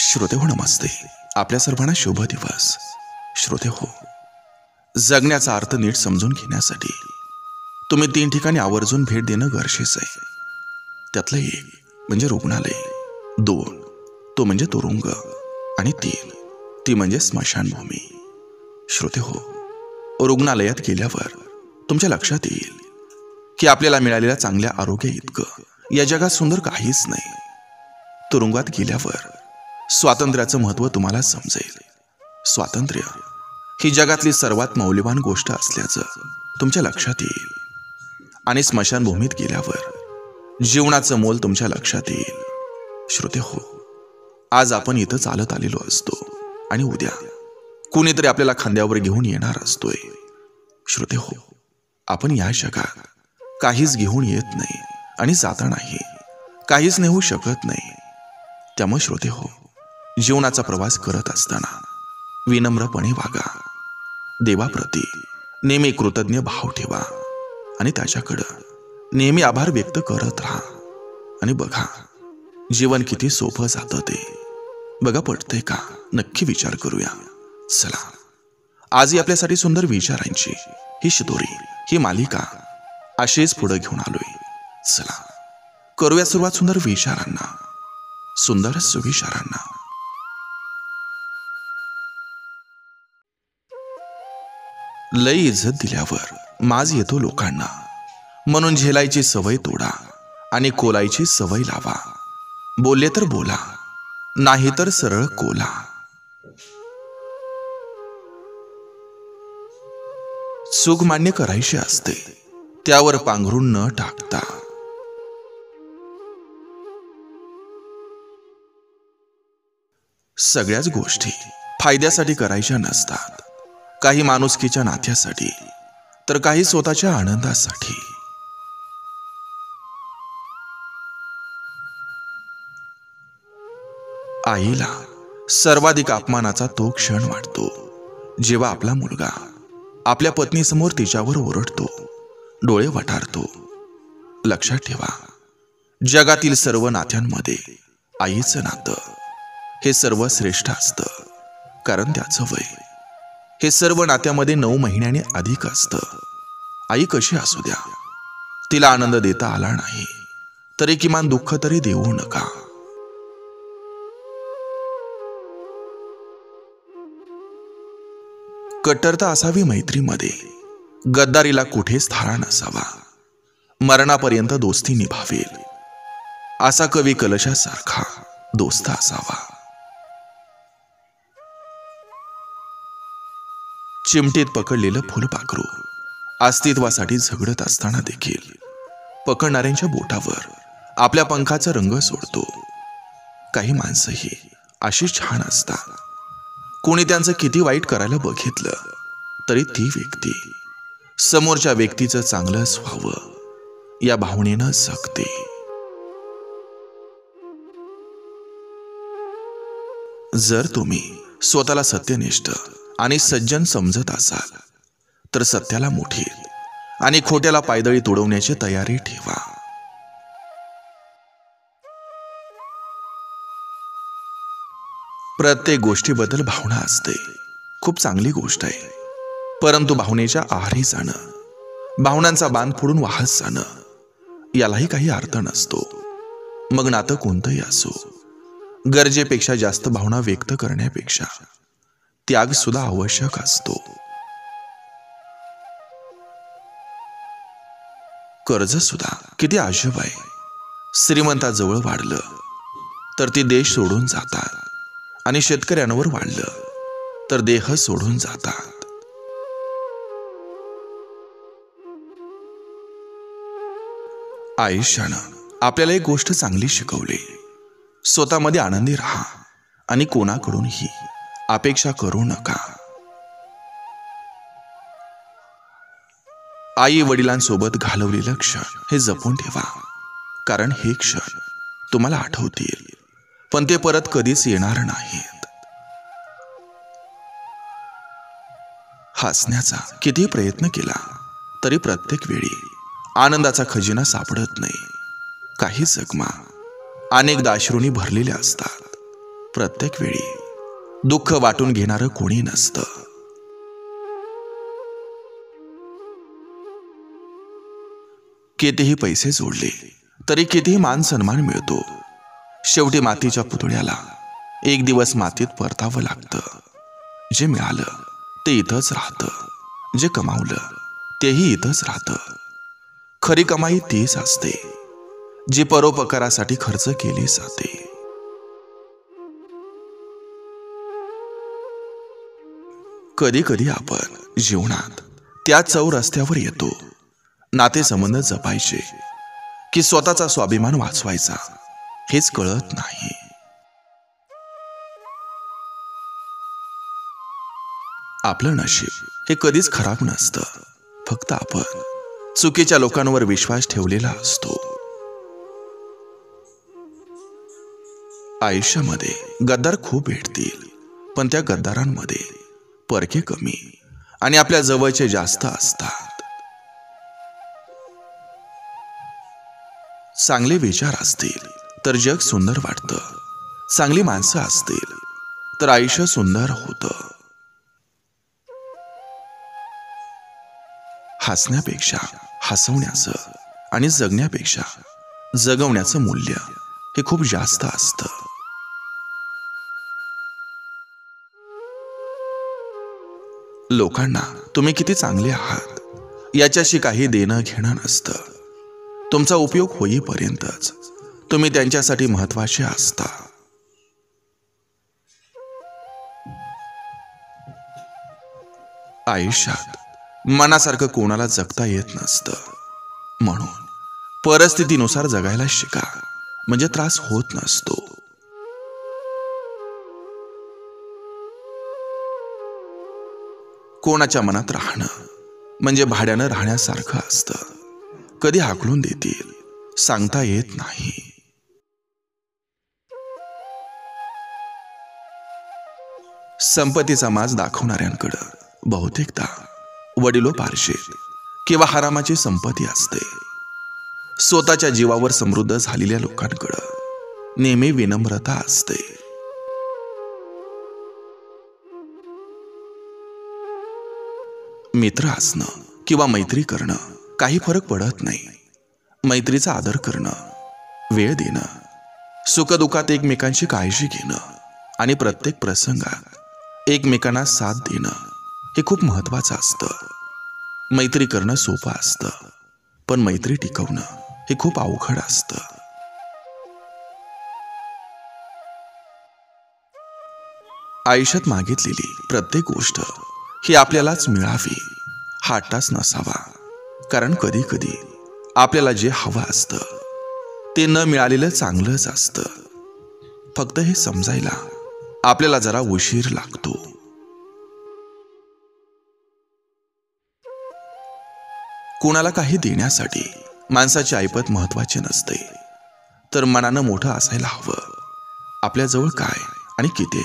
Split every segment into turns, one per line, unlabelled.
श्रोते हो नमस्ते. आपल्या सर्वांना शुभ दिवस. श्रोते हो, जगण्याचा अर्थ नीट समजून घेण्यासाठी तुम्ही 3 ठिकाणी आवर्जून भेट देणं गरजेचं आहे. त्यातलं 1 म्हणजे रुग्णालय, 2 तो म्हणजे तुरुंग आणि 3 ती म्हणजे स्मशानभूमी. श्रोते हो, रुग्णालयात गेल्यावर तुमच्या लक्षात येईल की आपल्याला मिळालेल्या चांगल्या आरोग्य इतकं या जगात सुंदर काहीच नाही. तुरुंगात गेल्यावर स्वातंत्र्याचं महत्त्व तुम्हाला समजेल. स्वातंत्र्य ही जगातली सर्वात मौल्यवान गोष्ट असल्याचं तुमच्या लक्षात येईल. आणि स्मशानभूमीत गेल्यावर जीवनाचं मोल तुमच्या लक्षात येईल. श्रोते हो, आज आपण इथं चालत आलेलो असतो आणि उद्या कुणीतरी आपल्याला खांद्यावर घेऊन येणार असतोय. श्रोते हो, आपण या जगात काहीच घेऊन येत नाही आणि जाता नाही, काहीच नेऊ शकत नाही. त्यामुळे श्रोते हो, जीवनाचा प्रवास करत असताना विनम्रपणे वागा. देवाप्रती नेहमी कृतज्ञ भाव ठेवा आणि त्याच्याकडं नेहमी आभार व्यक्त करत राहा. आणि बघा, जीवन किती सोपं जातं ते बघा. पडतंय का? नक्की विचार करूया. चला, आजही आपल्यासाठी सुंदर विचारांची ही शिदोरी, ही मालिका अशीच पुढे घेऊन आलोय. चला, करूया सुरुवात सुंदर विचारांना, सुंदर सुविचारांना. लई इज्जत दिल्यावर माज येतो लोकांना, म्हणून झेलायची सवय तोडा आणि कोलायची सवय लावा. बोलले तर बोला, नाही तर सरळ कोला. चूक मान्य करायची असते, त्यावर पांघरून न टाकता. सगळ्याच गोष्टी फायद्यासाठी करायच्या नसतात. काही माणुसकीच्या नात्यासाठी, तर काही स्वतःच्या आनंदासाठी. आईला सर्वाधिक अपमानाचा तो क्षण वाटतो जेव्हा आपला मुलगा आपल्या पत्नीसमोर तिच्यावर ओरडतो, डोळे वटारतो. लक्षात ठेवा, जगातील सर्व नात्यांमध्ये आईचं नातं हे सर्वश्रेष्ठ असतं. कारण त्याचं वय हे सर्व नात्यामध्ये 9 महिन्याने अधिक असतं. आई कशी असू द्या, तिला आनंद देता आला नाही तरी किमान दुःख तरी देऊ नका. कट्टरता असावी मैत्रीमध्ये, गद्दारीला कुठेच थारा नसावा. मरणापर्यंत दोस्ती निभावेल असा कवी कलशासारखा दोस्त असावा. चिमटीत पकडलेलं फुलपाखरू अस्तित्वासाठी झगडत असताना देखील पकडणाऱ्यांच्या बोटावर आपल्या पंखाचा रंग सोडतो. काही माणसंही अशी छान असतात, कोणी त्यांचं किती वाईट करायला बघितलं तरी ती व्यक्ती समोरच्या व्यक्तीचं चांगलंच व्हावं या भावनेनं जगते. जर तुम्ही स्वतःला सत्यनिष्ठ आणि सज्जन समजत असाल तर सत्याला मोठील आणि खोट्याला पायदळी तुडवण्याची तयारी ठेवा. प्रत्येक गोष्टीबद्दल भावना असते, खूप चांगली गोष्ट आहे. परंतु भावनेच्या आहारी जाणं, भावनांचा बांध फोडून वाहत जाणं यालाही काही अर्थ नसतो. मग नातं कोणतंही असो, गरजेपेक्षा जास्त भावना व्यक्त करण्यापेक्षा त्याग सुद्धा आवश्यक असतो. कर्ज सुद्धा किती अजब आहे. श्रीमंताजवळ वाढलं तर ते देश सोडून जातात आणि शेतकऱ्यांवर वाढलं तर देह सोडून जातात. आयुष्यानं आपल्याला एक गोष्ट चांगली शिकवली, स्वतःमध्ये आनंदी राहा आणि कोणाकडूनही अपेक्षा करू नका. आई वडिलांसोबत घालवलेलं क्षण हे जपून ठेवा, कारण हे क्षण तुम्हाला आठवतील पण ते परत कधीच येणार नाहीत. हसण्याचा किती प्रयत्न केला तरी प्रत्येक वेळी आनंदाचा खजिना सापडत नाही. काही जखमा अनेकदा अश्रूंनी भरलेल्या असतात, प्रत्येक वेळी दुःख वाटून घेणारं कोणी नसतं. कितीही पैसे जोडले तरी कितीही मान सन्मान मिळतो, शेवटी मातीच्या पुतळ्याला एक दिवस मातीत परतावं लागतं. जे मिळालं ते इथंच राहतं, जे कमावलं तेही इथंच राहतं. खरी कमाई तीच असते जी परोपकारासाठी खर्च केली जाते. कधी कधी आपण जीवनात त्या चौरस्त्यावर येतो, नातेसंबंध जपायचे की स्वतःचा स्वाभिमान वाचवायचा हेच कळत नाही. आपलं नशीब हे कधीच खराब नसतं, फक्त आपण चुकीच्या लोकांवर विश्वास ठेवलेला असतो. आयुष्यामध्ये गद्दार खूप भेटतील, पण त्या गद्दारांमध्ये परके कमी आणि आपल्या जवळचे जास्त असतात. चांगले विचार असतील तर जग सुंदर वाटतं, चांगली माणसं असतील तर आयुष्य सुंदर होतं. हसण्यापेक्षा हसवण्याचं आणि जगण्यापेक्षा जगवण्याचं मूल्य हे खूप जास्त असतं. लोकांना तुम्ही किती चांगले आहात याच्याशी काही देणं घेणं नसतं. तुमचा उपयोग होईपर्यंतच तुम्ही त्यांच्यासाठी महत्त्वाचे असता. आयुष्यात मनासारखं कोणाला जगता येत नसतं, म्हणून परिस्थितीनुसार जगायला शिका, म्हणजे त्रास होत नसतो. कोणाच्या मनात राहणं म्हणजे भाड्यानं राहण्यासारखं असतं. कधी हाकलून देतील सांगता येत नाही. संपत्तीचा माज दाखवणाऱ्यांकडं बहुतेकदा वडिलोपार्जित किंवा हरामाची संपत्ती असते. स्वतःच्या जीवावर समृद्ध झालेल्या लोकांकडं नेहमी विनम्रता असते. मित्र असणं किंवा मैत्री करणं काही फरक पडत नाही. मैत्रीचा आदर करणं, वेळ देणं, सुखदुःखात एकमेकांची काळजी घेणं आणि प्रत्येक प्रसंगात एकमेकांना साथ देणं हे खूप महत्त्वाचं असतं. मैत्री करणं सोपं असतं, पण मैत्री टिकवणं हे खूप अवघड असतं. आयुष्यात मागितलेली प्रत्येक गोष्ट ही आपल्यालाच मिळावी हा हट्टाच नसावा. कारण कधी कधी आपल्याला जे हवं असतं ते न मिळालेलं चांगलंच असतं. फक्त हे समजायला आपल्याला जरा उशीर लागतो. कोणाला काही देण्यासाठी माणसाची ऐपत महत्वाची नसते, तर मनानं मोठं असायला हवं. आपल्याजवळ काय आणि किती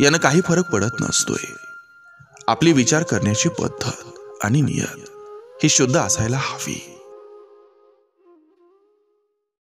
यानं काही फरक पडत नसतोय. आपली विचार करण्याची पद्धत आणि नियत ही शुद्ध असायला हवी.